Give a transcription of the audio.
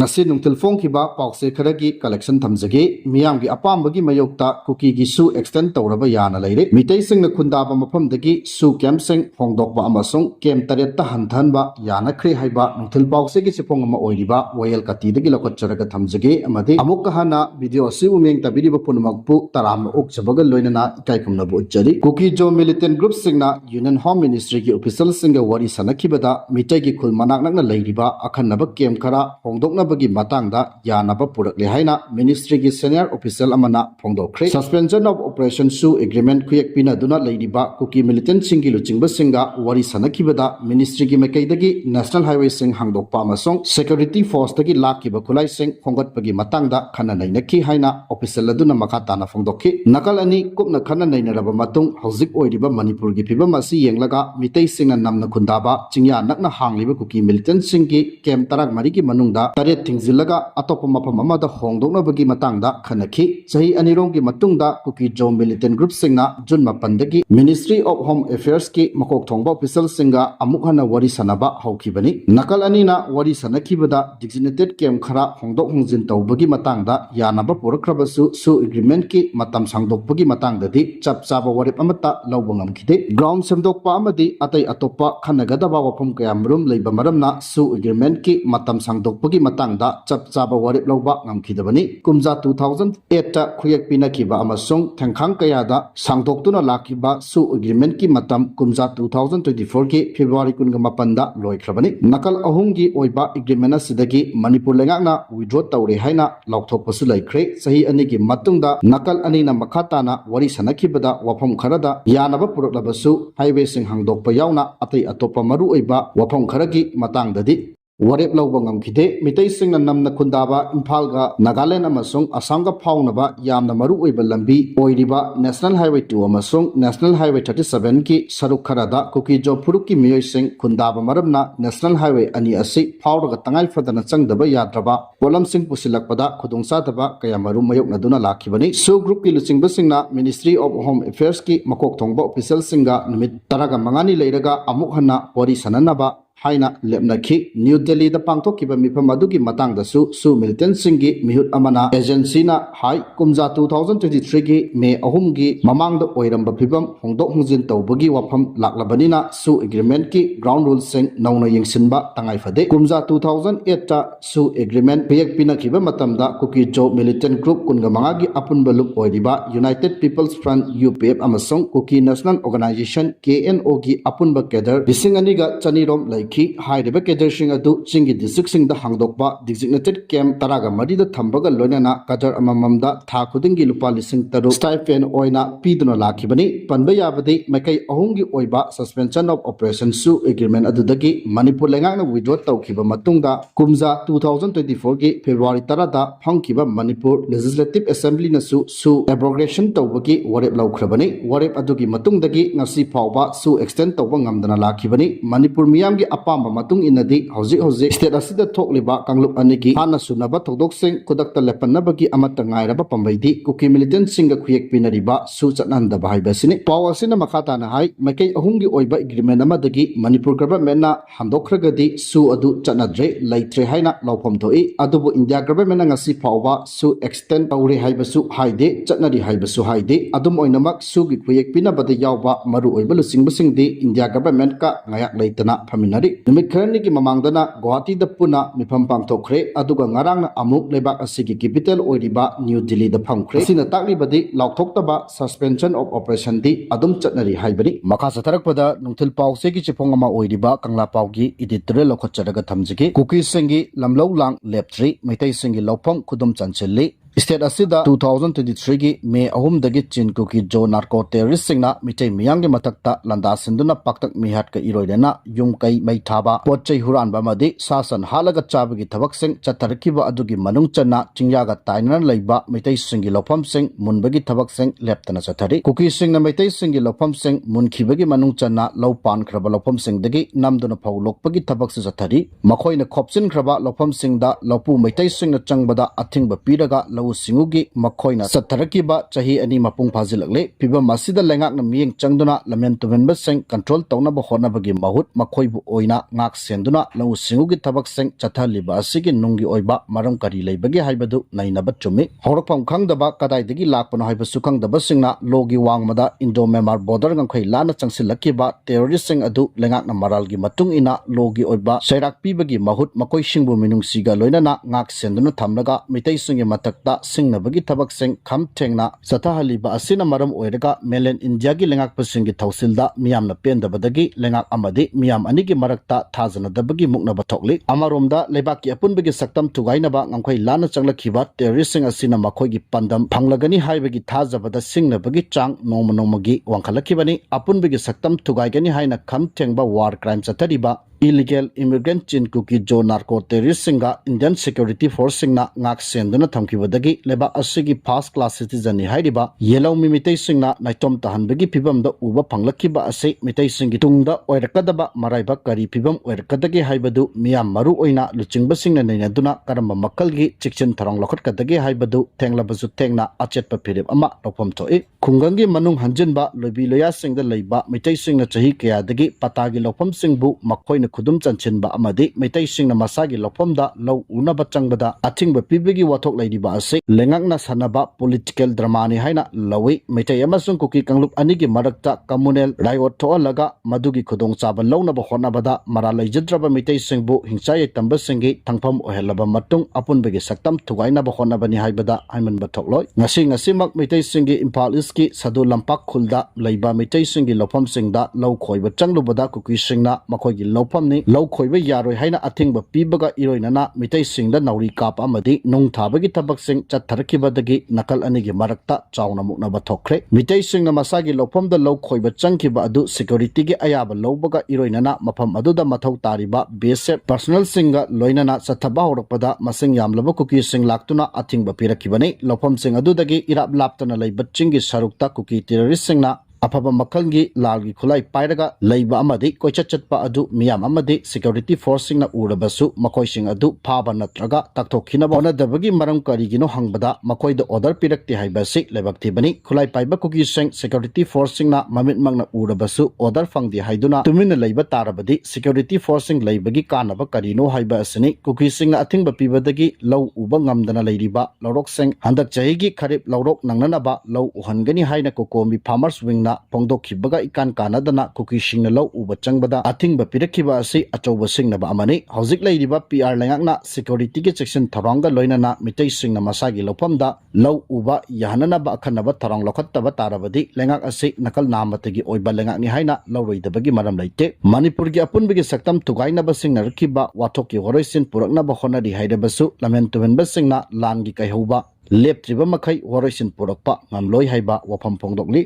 ngasi nungtil phong kiba paukse kharagi collection thamjage miyamgi apambagi mayokta kuki gi su extend tawraba yana leire mitei singna khundaba mafamdagi su camp sing hongdokba amasung kem taretta hanthanba yana khre haiba nungtil paukse gi chipong ama oiriba wayel kati dagi lokotcharaga thamjage amadi amuk hana video si umeng tabiriba punmakpu taram okchabaga loinana ikaikumna bu uchari kuki jo militant group singna union home ministry gi official singa wari sanakibada mitei gi khul manak nakna leiriba akhanaba kem khara hongdok bagi matangda yanaba purakle haina ministry gi senior official amana phongdokre suspension of operation su agreement kuyek pina duna leidiba kuki militant singi luchingba singa wari sanakibada ministry gi mekaidagi national highway sing hangdokpa amasong security force dagi lakiba khulai sing khongatpagi matangda khana nainaki haina official aduna makha tana phongdokki nakal ani kupna khana nainaraba matung hauzik oiriba manipur gi phibam asi yenglaga mitei singna namna khundaba chingya nakna hangliba kuki militant singi kem tarak mari gi manungda tingzilaga atop mafam amada hongdoknabagi matangda khanaki chahi anirong gi matungda kuki jo militant group singna jun mapandagi ministry of home affairs ki makok thongba official singa amuk hana wari sanaba haukibani nakal anina wari sanakibada designated kem khara hongdok hongjin tawbagi matangda yanaba purakrabasu su agreement ki matam sangdokpagi matangdadi chap chaba warip amata lawbangam khide ground semdokpa amadi atai atopa khanagadaba wafam kayamrum leiba maramna su agreement ki matam sangdokpagi matangda chap chaba warip lawba ngamkhidabani kumja 2008 ta khuyak pinakiba amasung thangkhang kayada sangdoktuna lakiba su agreement ki matam kumja 2024 ki February 18 da loikhrabani nakal ahumgi oiba agreement asidagi manipur lengakna withdraw tawre haina laukthokpasu laikhre sahi anigi matungda nakal anina makhatana wari sanakibada wafam kharada yanaba puraklabasu highway sing hangdokpa yauna atai atopa maru oiba wafam kharagi matangdadi warep lawba ngamkhide mitei singna namna khundaba imphalga nagaland amasung assamga phaunaba yamna maru oiba lambi oiriba national highway 2 amasung national highway 37 ki saruk kharada kuki jo phuruk ki miyoi sing khundaba maramna national highway ani asi phawraga tangai fadana changdaba yadraba polam sing pusilakpada khudungsa daba kaya maru mayok naduna lakhibani su group ki luchingba singna ministry of home affairs ki makok thongba official singa numit taraga mangani leiraga amuk hanna wari sananaba haina lepnakhi New Delhi da pangthokkiba mifam adugi matangdasu su militant singi mihut amana agency na hai kumja 2023 gi me ahum gi mamangda oiramba phibam hongdok hungjin tawbagi wafam laklabanina su agreement ki ground rules sing nauna yengsinba tangai phade kumja 2008 ta su agreement peyek pinakhiba matamda kuki jo militant group kunga manga gi apunba lup oiriba United People's Front UPF amasong kuki national organization KNO gi apunba kedar bisingani ga chanirom like ki hairiba kedersing adu chingi district sing da hangdokba designated camp taraga mari da thambaga loinana kadar amamamda tha khudingi lupa lising taru stipend oina piduna lakhibani panba yabadi makai ahumgi oiba suspension of operation su agreement adudagi manipur lengakna withdraw tawkhiba matungda kumja 2024 gi February 10 da phangkiba manipur legislative assembly na su abrogation tawbagi warep lawkhrabani warep adugi matungdagi ngasi phawba su extend tawba ngamdana lakhibani manipur miyamgi apamba matung inadi hauzik state asida thokliba kanglup anigi hana sunaba thodok sing kudakta lepanabagi amata ngairaba pambaidi kuki militant singa khuyek pinariba su chananda bahaibasini pawasina makhata na hai makai ahumgi oiba agreement amadagi manipur government na handokhragadi su adu chanadre laitre haina lawpham thoi adubu india government na ngasi phawba su extend tawre haibasu haide chanari haibasu haide adum oinamak su gi khuyek pinabada yawba maru oiba lusingbasingdi india government ka ngayak leitana phaminari numit kharni ki mamangdana Guwahati da puna mifam pangthokre aduga ngarangna amuk lebak asigi capital oiriba New Delhi da phangkhre sina taklibadi laukthokta suspension of operation di adum chatnari haibani makha satharakpada nungthil pause gi chipong ama oiriba kangla pawgi editorial lokhacharaga thamjige kuki singi lamlo lang leptri meitai singi lawpham khudum chanchelli State asida 2023 gi May ahum dagi chin kuki jo narco terrorist singna mitei miyang gi matakta landa sinduna paktak mihat ka iroidena yung kai mai thaba potchai huran ba madi sasan halaga chabagi thabak sing chatharkiba adugi manung channa chingyaga tainan leiba mitei singi lofam sing munbagi thabak sing leptana chathari kuki singna mitei singi lofam sing munkhibagi manung channa lawpan khraba lofam sing dagi namduna phawlokpagi thabak se chathari makhoina khopchin khraba lofam sing da lopu mitei singna changbada athingba piraga ꯂꯧꯎ ꯁꯤꯡꯎꯒꯤ ꯃꯈꯣꯏꯅ ꯆꯠꯊꯔꯛꯈꯤꯕ ꯆꯍꯤ 2 ꯃꯄꯨꯡ ꯐꯥꯖꯤꯜꯂꯛꯂꯦ ꯄꯤꯕꯝ ꯑꯁꯤꯗ ꯂꯩꯉꯥꯛꯅ ꯃꯤꯠꯌꯦꯡ ꯆꯪꯗꯨꯅ ꯂꯝꯍꯦꯟ ꯇꯨꯍꯦꯟꯕꯁꯤꯡ control ꯇꯧꯅꯕ ꯍꯣꯠꯅꯕꯒꯤ ꯃꯍꯨꯠ ꯃꯈꯣꯏꯕꯨ ꯑꯣꯏꯅ ꯉꯥꯛ ꯁꯦꯟꯗꯨꯅ ꯂꯧꯎ ꯁꯤꯡꯎꯒꯤ ꯊꯕꯛꯁꯤꯡ ꯆꯠꯊꯍꯜꯂꯤꯕ ꯑꯁꯤꯒꯤ ꯅꯨꯡꯒꯤ ꯑꯣꯏꯕ ꯃꯔꯝ ꯀꯔꯤ ꯂꯩꯕꯒꯦ ꯍꯥꯏꯕꯗꯨ ꯅꯩꯅꯕ ꯆꯨꯝꯃꯤ ꯍꯧꯔꯛꯐꯝ ꯈꯪꯗꯕ ꯀꯗꯥꯏꯗꯒꯤ ꯂꯥꯛꯄꯅꯣ ꯍꯥꯏꯕꯁꯨ ꯈꯪꯗꯕꯁꯤꯡꯅ ꯂꯣꯒꯤ ꯋꯥꯡꯃꯗ ꯏꯟꯗꯣ ꯃꯦꯟꯃꯥꯔ ꯕꯣꯔꯗꯔ ꯉꯝꯈꯩ ꯂꯥꯟꯅ ꯆꯪꯁꯤꯜꯂꯛꯈꯤꯕ ꯇꯦꯔꯣꯔꯤꯁꯁꯤꯡ ꯑꯗꯨ ꯂꯩꯉꯥꯛꯅ ꯃꯔꯥꯜꯒꯤ ꯃꯇꯨꯡ ꯏꯟꯅ ꯂꯣꯒꯤ ꯑꯣꯏꯕ ꯆꯩꯔꯥꯛ ꯄꯤꯕꯒꯤ ꯃꯍꯨꯠ ꯃꯈꯣꯏꯁꯤꯡꯕꯨ ꯃꯤꯅꯨꯡꯁꯤꯒ ꯂꯣꯏꯅꯅ ꯉꯥꯛ ꯁꯦꯟꯗꯨꯅ ꯊꯝꯂꯒ ꯃꯤꯇꯩꯁꯤꯡꯒꯤ ꯃꯊꯛꯇ ꯁꯤꯡꯅꯕꯒꯤ ꯊꯕꯛꯁꯤꯡ ꯈꯝ ꯊꯦꯡꯅ ꯆꯠꯊꯍꯜꯂꯤꯕ ꯑꯁꯤꯅ ꯃꯔꯝ ꯑꯣꯏꯔꯒ ꯃꯦꯟꯂꯦꯟ ꯏꯟꯗꯤꯌꯥꯒꯤ ꯂꯩꯉꯥꯛꯄꯁꯤꯡꯒꯤ ꯊꯧꯁꯤꯜꯗ ꯃꯤꯌꯥꯝꯅ ꯄꯦꯟꯗꯕꯗꯒꯤ ꯂꯩꯉꯥꯛ ꯑꯃꯗꯤ ꯃꯤꯌꯥꯝ ꯑꯅꯤꯒꯤ ꯃꯔꯛꯇ ꯊꯥꯖꯅꯗꯕꯒꯤ ꯃꯨꯛꯅꯕ ꯊꯣꯛꯂꯤ ꯑꯃꯔꯣꯝꯗ ꯂꯩꯕꯥꯛꯀꯤ ꯑꯄꯨꯟꯕꯒꯤ ꯁꯛꯇꯝ ꯊꯨꯒꯥꯏꯅꯕ ꯉꯝꯈꯩ ꯂꯥꯟꯅ ꯆꯪꯂꯛꯈꯤꯕ ꯇꯦꯔꯣꯔꯤꯁꯁꯤꯡ ꯑꯁꯤꯅ ꯃꯈꯣꯏꯒꯤ ꯄꯥꯟꯗꯝ ꯐꯪꯂꯒꯅꯤ ꯍꯥꯏꯕꯒꯤ ꯊꯥꯖꯕꯗ ꯁꯤꯡꯅꯕꯒꯤ ꯆꯥꯡ ꯅꯣꯡꯃ ꯅꯣꯡꯃꯒꯤ ꯋꯥꯡꯈꯠꯂꯛꯈꯤꯕꯅꯤ ꯑꯄꯨꯟꯕꯒꯤ ꯁꯛꯇꯝ ꯊꯨꯒꯥꯏꯒꯅꯤ ꯍꯥꯏꯅ ꯈꯝ ꯊꯦꯡꯕ ꯋꯥꯔ ꯀ꯭राꯏꯝ ꯆꯠꯊꯔꯤꯕ ꯏꯂꯤꯒꯦꯜ ꯏꯃꯤꯒ꯭ꯔꯦꯟꯠ ꯆꯤꯟ ꯀꯨꯀꯤ ꯖꯣ ꯅꯥꯔꯀꯣ ꯇꯦꯔꯣꯔꯤꯁꯁꯤꯡꯒ ꯏꯟꯗꯤꯌꯟ ꯁꯦꯀ꯭ꯌꯨꯔꯤꯇꯤ ꯐꯣꯔꯁꯁꯤꯡꯅ ꯉꯥꯛ ꯁꯦꯟꯗꯨꯅ ꯊꯝꯈꯤꯕꯗꯒꯤ ꯂꯩꯕꯥꯛ ꯑꯁꯤꯒꯤ ꯐꯥꯔꯁ ꯀ꯭ꯂꯥꯁ ꯁꯤꯇꯤꯖꯟꯅꯤ ꯍꯥꯏꯔꯤꯕ ꯌꯦꯜꯍꯧꯃꯤ ꯃꯤꯇꯩꯁꯤꯡꯅ ꯅꯥꯏꯇꯣꯝ ꯇꯥꯍꯟꯕꯒꯤ ꯐꯤꯚꯝꯗ ꯎꯕ ꯐꯪꯂꯛꯈꯤꯕ ꯑꯁꯤ ꯃꯤꯇꯩꯁꯤꯡꯒꯤ ꯇꯨꯡꯗ ꯑꯣꯏꯔꯛꯀꯗꯕ ꯃꯔꯥꯏꯕꯛ ꯀꯔꯤ ꯐꯤꯚꯝ ꯑꯣꯏꯔꯛꯀꯗꯒꯦ ꯍꯥꯏꯕꯗꯨ ꯃꯤꯌꯥꯝ ꯃꯔꯨ ꯑꯣꯏꯅ ꯂꯨꯆꯤꯡꯕꯁꯤꯡꯅ ꯅꯩꯅꯗꯨꯅ ꯀꯔꯝꯕ ꯃꯈꯜꯒꯤ ꯆꯦꯛꯁꯤꯟ ꯊꯧꯔꯥꯡ ꯂꯧꯈꯠꯀꯗꯒꯦ ꯍꯥꯏꯕꯗු ꯊꯦꯡꯂꯕꯁꯨ ꯊꯦꯡꯅ ꯑꯆꯦꯠꯄ ꯐꯤꯔꯦꯞ ꯑꯃ ꯂꯧꯐꯝ ꯊꯣꯛꯏ ꯈꯨꯡꯒꯪꯒꯤ ꯃꯅꯨꯡ ꯍꯟꯖꯤꯟꯕ ꯂꯣꯏꯕꯤ ꯂꯣꯌꯥꯁꯤꯡꯗ ꯂꯩꯕ ꯃꯤꯇꯩꯁꯤꯡꯅ ꯆꯍꯤ ꯀꯌꯥꯗꯒꯤ ꯄꯇꯥꯒꯤ ꯂꯧꯐꯝꯁꯤꯡꯕꯨ ꯃꯈꯣꯏꯅ ꯈꯨꯗꯨꯝ ꯆꯟꯁꯤꯟꯕ ꯑꯃꯗꯤ ꯃꯩꯇꯩꯁꯤꯡꯅ ꯃꯁꯥꯒꯤ ꯂꯧꯐꯝꯗ ꯂꯧ ꯎꯅꯕ ꯆꯪꯕꯗ ꯑꯊꯤꯡꯕ ꯄꯤꯕꯒꯤ ꯋꯥꯊꯣꯛ ꯂꯩꯔꯤꯕ ꯑꯁꯤ ꯂꯩꯉꯥꯛꯅ ꯁꯥꯟꯅꯕ ꯄꯣꯂꯤꯇꯤꯀꯦꯜ ꯗ꯭ꯔꯃꯥꯅꯤ ꯍꯥꯏꯅ ꯂꯧꯏ ꯃꯩꯇꯩ ꯑꯃꯁꯨꯡ ꯀꯨꯀꯤ ꯀꯥꯡꯂꯨꯞ ꯑꯅꯤꯒꯤ ꯃꯔꯛꯇ ꯀꯝꯃꯨꯅꯦꯜ ꯔꯥꯏꯑꯣꯠ ꯊꯣꯛꯍꯜꯂꯒ ꯃꯗꯨꯒꯤ ꯈꯨꯗꯣꯡꯆꯥꯕ ꯂꯧꯅꯕ ꯍꯣꯠꯅꯕꯗ ꯃꯔꯥꯜ ꯂꯩꯖꯗ꯭ꯔꯕ ꯃꯤꯇꯩꯁꯤꯡꯕꯨ ꯍꯤꯡꯁꯥ ꯌꯩꯇꯝꯕꯁꯤꯡꯒꯤ ꯊꯪꯐꯝ ꯑꯣꯏꯍꯜꯂꯕ ꯃꯇꯨꯡ ꯑꯄꯨꯟꯕꯒꯤ ꯁꯛꯇꯝ ꯊꯨꯒꯥꯏꯅꯕ ꯍꯣꯠꯅꯕꯅꯤ ꯍꯥꯏꯕꯗ ꯍꯥꯏꯃꯟꯕ ꯊꯣꯛꯂꯣꯏ ꯉꯁꯤꯃꯛ ꯃꯤꯇꯩꯁꯤꯡꯒꯤ ꯏꯝꯐꯥꯜ ꯏꯁꯀꯤ ꯁꯗꯨ ꯂꯝꯄꯥꯛ ꯈꯨꯜꯗ ꯂꯩꯕ ꯃꯤꯇꯩꯁꯤꯡꯒꯤ ꯂꯧꯐꯝꯁꯤꯡꯗ ꯂꯧ ꯈꯣꯏꯕ ꯆꯪꯂꯨꯕꯗ ꯀꯨꯀꯤꯁꯤꯡꯅ ꯃꯈꯣꯏꯒꯤ ꯂꯧꯐꯝꯅꯤ ꯂꯧ ꯈꯣꯏꯕ ꯌꯥꯔꯣꯏ ꯍꯥꯏꯅ ꯑꯊꯤꯡꯕ ꯄꯤꯕꯒ ꯏꯔꯣꯏꯅꯅ ꯃꯤꯇꯩꯁꯤꯡꯗ ꯅꯥꯎꯔꯤ ꯀꯥꯞ ꯑꯃꯗꯤ ꯅꯨꯡ ꯊꯥꯕꯒꯤ ꯊꯕꯛꯁꯤꯡ ꯆꯠꯊꯔꯛꯈꯤꯕꯗꯒꯤ ꯅꯥꯀꯜ ꯑꯅꯤꯒꯤ ꯃꯔꯛꯇ ꯆꯥꯎꯅ ꯃꯨꯛꯅꯕ ꯊꯣꯛꯈ꯭ꯔꯦ ꯃꯤꯇꯩꯁꯤꯡꯅ ꯃꯁꯥꯒꯤ ꯂꯧꯐꯝꯗ ꯂꯧ ꯈꯣꯏꯕ ꯆꯪꯈꯤꯕ ꯑꯗꯨ ꯁꯦꯀ꯭ꯌꯨꯔꯤꯇꯤꯒꯤ ꯑꯌꯥꯕ ꯂꯧꯕꯒ ꯏꯔꯣꯏꯅꯅ ꯃꯐꯝ ꯑꯗꯨꯗ ꯃꯊꯧ ꯇꯥꯔꯤꯕ BSF ꯄꯔꯁꯣꯅꯦꯜꯁꯤꯡꯒ ꯂꯣꯏꯅꯅ ꯆꯠꯊꯕ ꯍꯧꯔꯛꯄꯗ ꯃꯁꯤꯡ ꯌꯥꯝꯂꯕ ꯀꯨꯀꯤꯁꯤꯡ ꯂꯥꯛꯇꯨꯅ ꯑꯊꯤꯡꯕ ꯄꯤꯔꯛꯈꯤꯕꯅꯤ ꯂꯧꯐꯝꯁꯤꯡ ꯑꯗꯨꯗꯒꯤ ꯏꯔꯥꯞ ꯂꯥꯞꯇꯅ ꯂꯩꯕ ꯆꯤꯡꯒꯤ ꯁꯔꯨꯛꯇ ꯀꯨꯀꯤ ꯇꯦꯔꯣꯔꯤꯁꯁꯤꯡꯅ ꯑꯐꯕ ꯃꯈꯜꯒꯤ ꯂꯥꯜꯒꯤ ꯈꯨꯠꯂꯥꯏ ꯄꯥꯏꯔꯒ ꯂꯩꯕ ꯑꯃꯗꯤ ꯀꯣꯏꯆꯠ ꯆꯠꯄ ꯑꯗꯨ ꯃꯤꯌꯥꯝ ꯑꯃꯗꯤ ꯁꯦꯀ꯭ꯌꯨꯔꯤꯇꯤ ꯐꯣꯔꯁꯁꯤꯡꯅ ꯎꯔꯕꯁꯨ ꯃꯈꯣꯏꯁꯤꯡ ꯑꯗꯨ ꯐꯥꯕ ꯅꯠꯇ꯭ꯔꯒ ꯇꯥꯛꯊꯣꯛꯈꯤꯅꯕ ꯍꯣꯠꯅꯗꯕꯒꯤ ꯃꯔꯝ ꯀꯔꯤꯒꯤꯅꯣ ꯍꯪꯕꯗ ꯃꯈꯣꯏꯗ ꯑꯣꯔꯗꯔ ꯄꯤꯔꯛꯇꯦ ꯍꯥꯏꯕ ꯑꯁꯤ ꯂꯥꯏꯕꯛ ꯊꯤꯕꯅꯤ ꯈꯨꯠꯂꯥꯏ ꯄꯥꯏꯕ ꯀꯨꯀꯤꯁꯤꯡ ꯁꯦꯀ꯭ꯌꯨꯔꯤꯇꯤ ꯐꯣꯔꯁꯁꯤꯡꯅ ꯃꯃꯤꯠꯃꯛꯅ ꯎꯔꯕꯁꯨ ꯑꯣꯔꯗꯔ ꯐꯪꯗꯦ ꯍꯥꯏꯗꯨꯅ ꯇꯨꯃꯤꯟꯅ ꯂꯩꯕ ꯇꯥꯔꯕꯗꯤ ꯁꯦꯀ꯭ꯌꯨꯔꯤꯇꯤ ꯐꯣꯔꯁꯁꯤꯡ ꯂꯩꯕꯒꯤ ꯀꯥꯟꯅꯕ ꯀꯔꯤꯅꯣ ꯍꯥꯏꯕ ꯑꯁꯤꯅꯤ ꯀꯨꯀꯤꯁꯤꯡꯅ ꯑꯊꯤꯡꯕ ꯄꯤꯕꯗꯒꯤ ꯂꯧ ꯎꯕ ꯉꯝꯗꯅ ꯂꯩꯔꯤꯕ ꯂꯧꯔꯣꯛꯁꯤꯡ ꯍꯟꯗꯛ ꯆꯍꯤꯒꯤ ꯈꯔꯤꯞ ꯂꯧꯔꯣꯛ ꯅꯪꯅꯅꯕ ꯂꯧ ꯎꯍꯟꯒꯅꯤ ꯍꯥꯏꯅ ꯀꯣꯀꯣꯃꯤ ꯐꯥꯔꯃꯔꯁ ꯋꯤꯡꯅ ꯐꯣꯡꯗꯣꯛꯈꯤꯕꯒ ꯏꯀꯥꯟ ꯀꯥꯟꯅꯗꯅ ꯀꯨꯀꯤꯁꯤꯡꯅ ꯂꯧ ꯎꯕ ꯆꯪꯕꯗ ꯑꯊꯤꯡꯕ ꯄꯤꯔꯛꯈꯤꯕ ꯑꯁꯤ ꯑꯆꯧꯕ ꯁꯤꯡꯅꯕ ꯑꯃꯅꯤ ꯍꯧꯖꯤꯛ ꯂꯩꯔꯤꯕ PR ꯂꯩꯉꯥꯛꯅ ꯁꯦꯀ꯭ꯌꯨꯔꯤꯇꯤꯒꯤ ꯆꯦꯛꯁꯤꯟ ꯊꯧꯔꯥꯡꯒ ꯂꯣꯏꯅꯅ ꯃꯤꯇꯩꯁꯤꯡꯅ ꯃꯁꯥꯒꯤ ꯂꯧꯐꯝꯗ ꯂꯧ ꯎꯕ ꯌꯥꯍꯟꯅꯅꯕ ꯑꯈꯟꯅꯕ ꯊꯧꯔꯥꯡ ꯂꯧꯈꯠꯇꯕ ꯇꯥꯔꯕꯗꯤ ꯂꯩꯉꯥꯛ ꯑꯁꯤ ꯅꯥꯀꯜ ꯅꯥꯝꯃꯇꯒꯤ ꯑꯣꯏꯕ ꯂꯩꯉꯥꯛꯅꯤ ꯍꯥꯏꯅ ꯂꯧꯔꯣꯏꯗꯕꯒꯤ ꯃꯔꯝ ꯂꯩꯇꯦ ꯃꯅꯤꯄꯨꯔꯒꯤ ꯑꯄꯨꯟꯕꯒꯤ ꯁꯛꯇꯝ ꯊꯨꯒꯥꯏꯅꯕ ꯁꯤꯡꯅꯔꯛꯈꯤꯕ ꯋꯥꯊꯣꯛꯀꯤ ꯋꯥꯔꯣꯏꯁꯤꯟ ꯄꯨꯔꯛꯅꯕ ꯍꯣꯠꯅꯔꯤ ꯍꯥꯏꯔꯕꯁꯨ ꯂꯝꯍꯦꯟ ꯇꯨꯍꯦꯟꯕꯁꯤꯡꯅ ꯂꯥꯟꯒꯤ ꯀꯩꯍꯧꯕ ꯂꯦꯞꯇ꯭ꯔꯤꯕ ꯃꯈꯩ ꯋꯥꯔꯣꯏꯁꯤꯟ ꯄꯨꯔꯛꯄ ꯉꯝꯂꯣꯏ ꯍꯥꯏꯕ ꯋꯥꯐꯝ ꯐꯣꯡꯗꯣꯛꯂꯤ